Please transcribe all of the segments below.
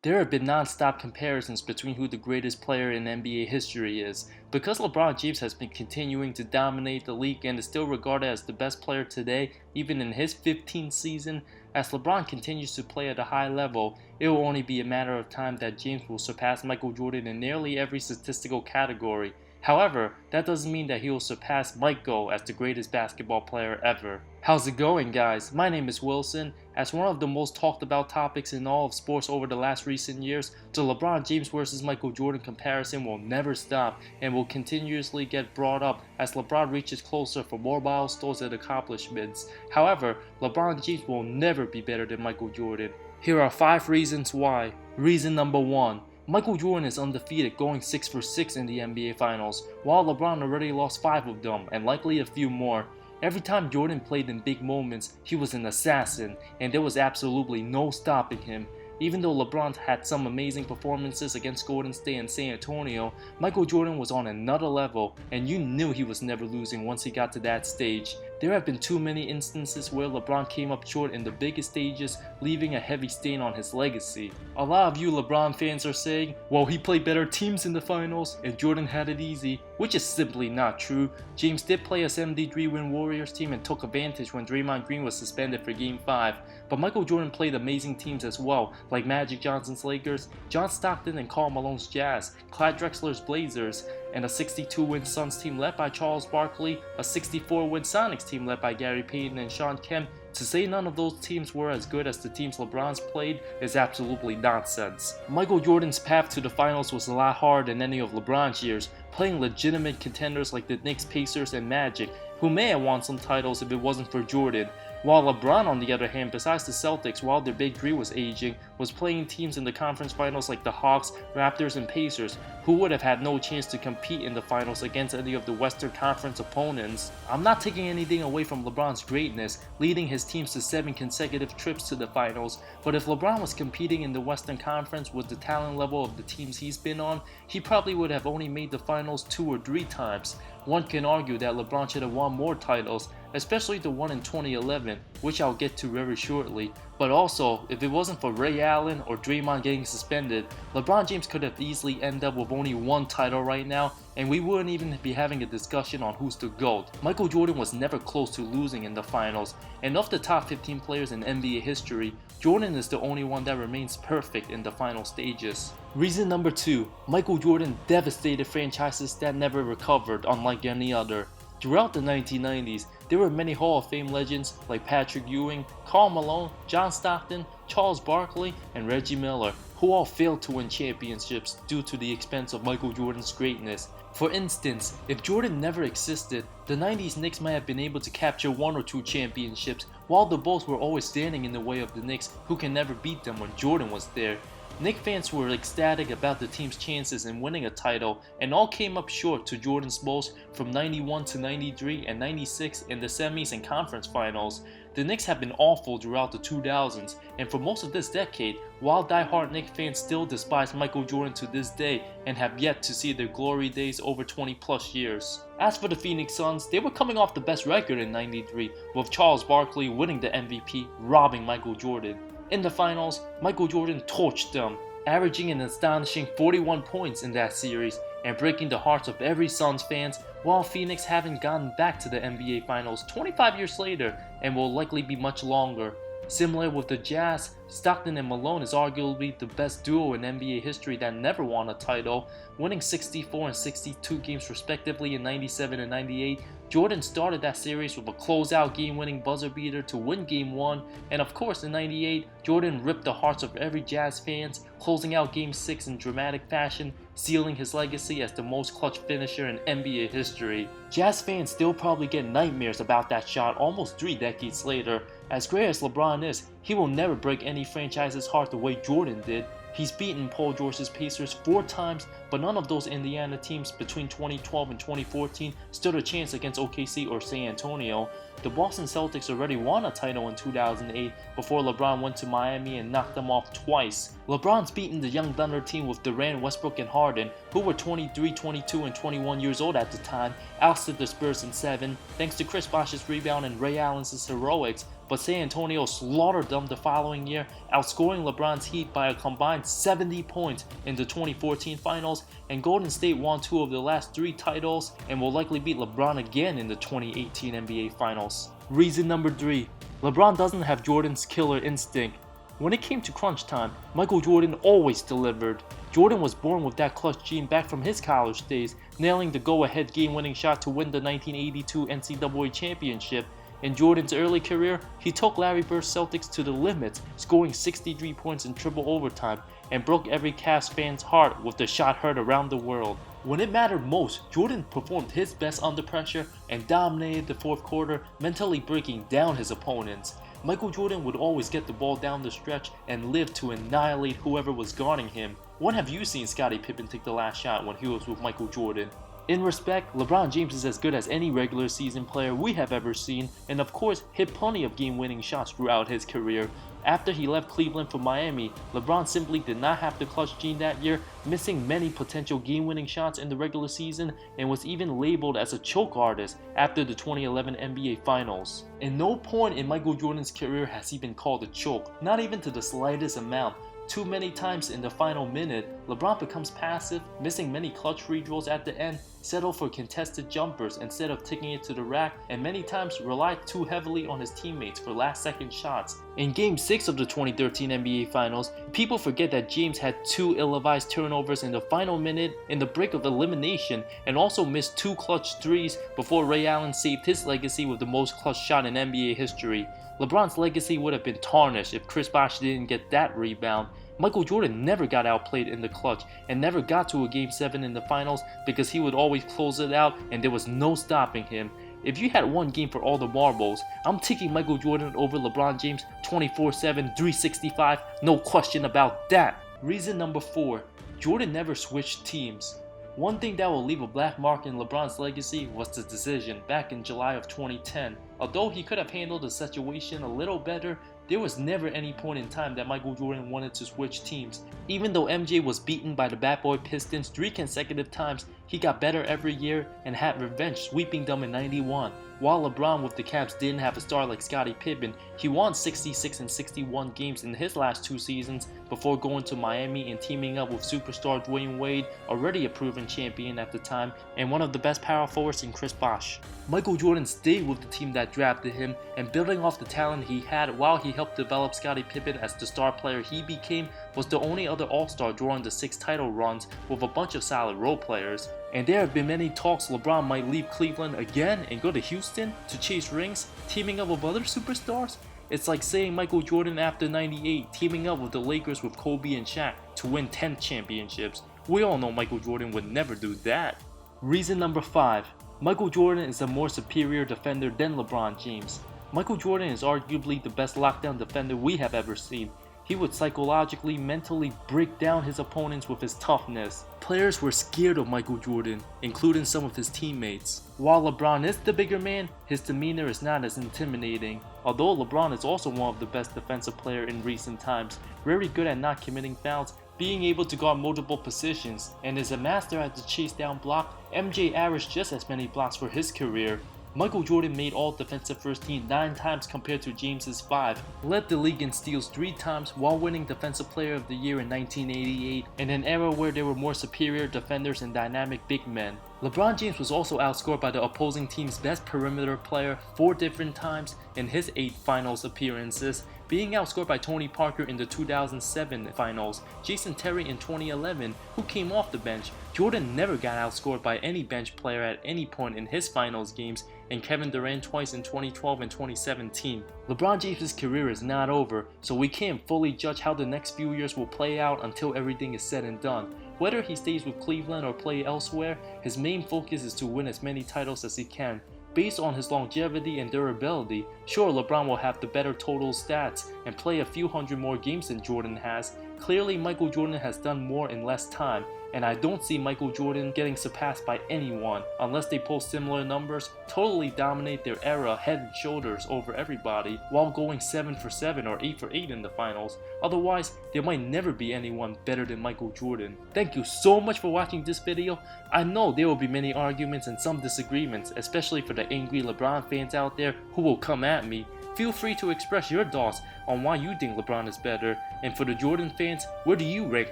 There have been non-stop comparisons between who the greatest player in NBA history is. Because LeBron James has been continuing to dominate the league and is still regarded as the best player today, even in his 15th season, as LeBron continues to play at a high level, it will only be a matter of time that James will surpass Michael Jordan in nearly every statistical category. However, that doesn't mean that he will surpass Michael as the greatest basketball player ever. How's it going, guys? My name is Wilson. As one of the most talked about topics in all of sports over the last recent years, the LeBron James versus Michael Jordan comparison will never stop and will continuously get brought up as LeBron reaches closer for more milestones and accomplishments. However, LeBron James will never be better than Michael Jordan. Here are 5 reasons why. Reason number 1. Michael Jordan is undefeated, going 6 for 6 in the NBA Finals, while LeBron already lost 5 of them, and likely a few more. Every time Jordan played in big moments, he was an assassin, and there was absolutely no stopping him. Even though LeBron had some amazing performances against Golden State and San Antonio, Michael Jordan was on another level, and you knew he was never losing once he got to that stage. There have been too many instances where LeBron came up short in the biggest stages, leaving a heavy stain on his legacy. A lot of you LeBron fans are saying, well, he played better teams in the finals and Jordan had it easy, which is simply not true. James did play a 73-win Warriors team and took advantage when Draymond Green was suspended for Game 5, but Michael Jordan played amazing teams as well, like Magic Johnson's Lakers, John Stockton and Karl Malone's Jazz, Clyde Drexler's Blazers, and a 62-win Suns team led by Charles Barkley, a 64-win Sonics team led by Gary Payton and Shawn Kemp. To say none of those teams were as good as the teams LeBron's played is absolutely nonsense. Michael Jordan's path to the finals was a lot harder than any of LeBron's years, playing legitimate contenders like the Knicks, Pacers, and Magic, who may have won some titles if it wasn't for Jordan. While LeBron, on the other hand, besides the Celtics, while their big three was aging, was playing teams in the conference finals like the Hawks, Raptors, and Pacers, who would have had no chance to compete in the finals against any of the Western Conference opponents. I'm not taking anything away from LeBron's greatness, leading his teams to 7 consecutive trips to the finals, but if LeBron was competing in the Western Conference with the talent level of the teams he's been on, he probably would have only made the finals 2 or 3 times. One can argue that LeBron should have won more titles, especially the one in 2011, which I'll get to very shortly. But also, if it wasn't for Ray Allen or Draymond getting suspended, LeBron James could have easily ended up with only 1 title right now, and we wouldn't even be having a discussion on who's the GOAT. Michael Jordan was never close to losing in the finals, and of the top 15 players in NBA history, Jordan is the only one that remains perfect in the final stages. Reason number 2, Michael Jordan devastated franchises that never recovered, unlike any other. Throughout the 1990s, there were many Hall of Fame legends like Patrick Ewing, Karl Malone, John Stockton, Charles Barkley, and Reggie Miller, who all failed to win championships due to the expense of Michael Jordan's greatness. For instance, if Jordan never existed, the 90s Knicks might have been able to capture 1 or 2 championships, while the Bulls were always standing in the way of the Knicks, who can never beat them when Jordan was there. Knicks fans were ecstatic about the team's chances in winning a title, and all came up short to Jordan's Bulls from 91 to 93 and 96 in the semis and conference finals. The Knicks have been awful throughout the 2000s, and for most of this decade, while die-hard Knicks fans still despise Michael Jordan to this day and have yet to see their glory days over 20 plus years. As for the Phoenix Suns, they were coming off the best record in 93, with Charles Barkley winning the MVP, robbing Michael Jordan. In the finals, Michael Jordan torched them, averaging an astonishing 41 points in that series and breaking the hearts of every Suns fans, while Phoenix haven't gotten back to the NBA Finals 25 years later and will likely be much longer. Similar with the Jazz, Stockton and Malone is arguably the best duo in NBA history that never won a title, winning 64 and 62 games respectively in 97 and 98. Jordan started that series with a closeout game-winning buzzer beater to win Game 1, and of course in 98, Jordan ripped the hearts of every Jazz fans, closing out Game 6 in dramatic fashion, sealing his legacy as the most clutch finisher in NBA history. Jazz fans still probably get nightmares about that shot almost 3 decades later. As great as LeBron is, he will never break any franchise's heart the way Jordan did. He's beaten Paul George's Pacers 4 times, but none of those Indiana teams between 2012 and 2014 stood a chance against OKC or San Antonio. The Boston Celtics already won a title in 2008 before LeBron went to Miami and knocked them off twice. LeBron's beaten the young Thunder team with Durant, Westbrook, and Harden, who were 23, 22, and 21 years old at the time, ousted the Spurs in 7, thanks to Chris Bosh's rebound and Ray Allen's heroics, but San Antonio slaughtered them the following year, outscoring LeBron's Heat by a combined 70 points in the 2014 finals, and Golden State won 2 of the last 3 titles and will likely beat LeBron again in the 2018 NBA Finals. Reason number 3. LeBron doesn't have Jordan's killer instinct. When it came to crunch time, Michael Jordan always delivered. Jordan was born with that clutch gene back from his college days, nailing the go-ahead game-winning shot to win the 1982 NCAA championship. In Jordan's early career, he took Larry Bird's Celtics to the limit, scoring 63 points in triple overtime, and broke every Cavs fan's heart with the shot heard around the world. When it mattered most, Jordan performed his best under pressure and dominated the fourth quarter, mentally breaking down his opponents. Michael Jordan would always get the ball down the stretch and live to annihilate whoever was guarding him. When have you seen Scottie Pippen take the last shot when he was with Michael Jordan? In respect, LeBron James is as good as any regular season player we have ever seen, and of course hit plenty of game-winning shots throughout his career. After he left Cleveland for Miami, LeBron simply did not have the clutch gene that year, missing many potential game-winning shots in the regular season, and was even labeled as a choke artist after the 2011 NBA Finals. In no point in Michael Jordan's career has he been called a choke, not even to the slightest amount. Too many times in the final minute, LeBron becomes passive, missing many clutch free throws at the end, settle for contested jumpers instead of taking it to the rack, and many times relied too heavily on his teammates for last-second shots. In Game 6 of the 2013 NBA Finals, people forget that James had 2 ill-advised turnovers in the final minute in the brink of elimination, and also missed 2 clutch threes before Ray Allen saved his legacy with the most clutch shot in NBA history. LeBron's legacy would have been tarnished if Chris Bosh didn't get that rebound. Michael Jordan never got outplayed in the clutch and never got to a Game 7 in the finals because he would always close it out and there was no stopping him. If you had one game for all the marbles, I'm taking Michael Jordan over LeBron James 24/7, 365, no question about that. Reason number 4. Jordan never switched teams. One thing that will leave a black mark in LeBron's legacy was the decision back in July of 2010. Although he could have handled the situation a little better, there was never any point in time that Michael Jordan wanted to switch teams. Even though MJ was beaten by the Bad Boy Pistons 3 consecutive times, he got better every year and had revenge sweeping them in '91. While LeBron with the Cavs didn't have a star like Scottie Pippen, he won 66 and 61 games in his last 2 seasons before going to Miami and teaming up with superstar Dwayne Wade, already a proven champion at the time, and one of the best power forwards in Chris Bosh. Michael Jordan stayed with the team that drafted him, and building off the talent he had while he helped develop Scottie Pippen as the star player he became, was the only other All-Star during the 6 title runs with a bunch of solid role players. And there have been many talks LeBron might leave Cleveland again and go to Houston to chase rings, teaming up with other superstars. It's like saying Michael Jordan after '98 teaming up with the Lakers with Kobe and Shaq to win 10 championships. We all know Michael Jordan would never do that. Reason number 5. Michael Jordan is a more superior defender than LeBron James. Michael Jordan is arguably the best lockdown defender we have ever seen. He would psychologically, mentally break down his opponents with his toughness. Players were scared of Michael Jordan, including some of his teammates. While LeBron is the bigger man, his demeanor is not as intimidating. Although LeBron is also one of the best defensive players in recent times, very good at not committing fouls, being able to guard multiple positions, and is a master at the chase down block, MJ averaged just as many blocks for his career. Michael Jordan made all defensive first team 9 times compared to James's 5, led the league in steals 3 times while winning Defensive Player of the Year in 1988, in an era where there were more superior defenders and dynamic big men. LeBron James was also outscored by the opposing team's best perimeter player 4 different times in his 8 finals appearances, being outscored by Tony Parker in the 2007 finals, Jason Terry in 2011, who came off the bench. Jordan never got outscored by any bench player at any point in his finals games, and Kevin Durant twice in 2012 and 2017. LeBron James' career is not over, so we can't fully judge how the next few years will play out until everything is said and done. Whether he stays with Cleveland or play elsewhere, his main focus is to win as many titles as he can. Based on his longevity and durability, sure, LeBron will have the better total stats and play a few hundred more games than Jordan has. Clearly, Michael Jordan has done more in less time, and I don't see Michael Jordan getting surpassed by anyone unless they post similar numbers, totally dominate their era head and shoulders over everybody while going 7 for 7 or 8 for 8 in the finals. Otherwise, there might never be anyone better than Michael Jordan. Thank you so much for watching this video. I know there will be many arguments and some disagreements, especially for the angry LeBron fans out there who will come at me. Feel free to express your thoughts on why you think LeBron is better, and for the Jordan fans, where do you rank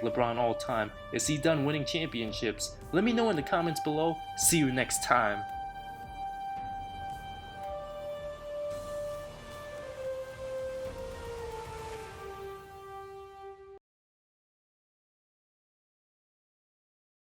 LeBron all time? Is he done winning championships? Let me know in the comments below. See you next time.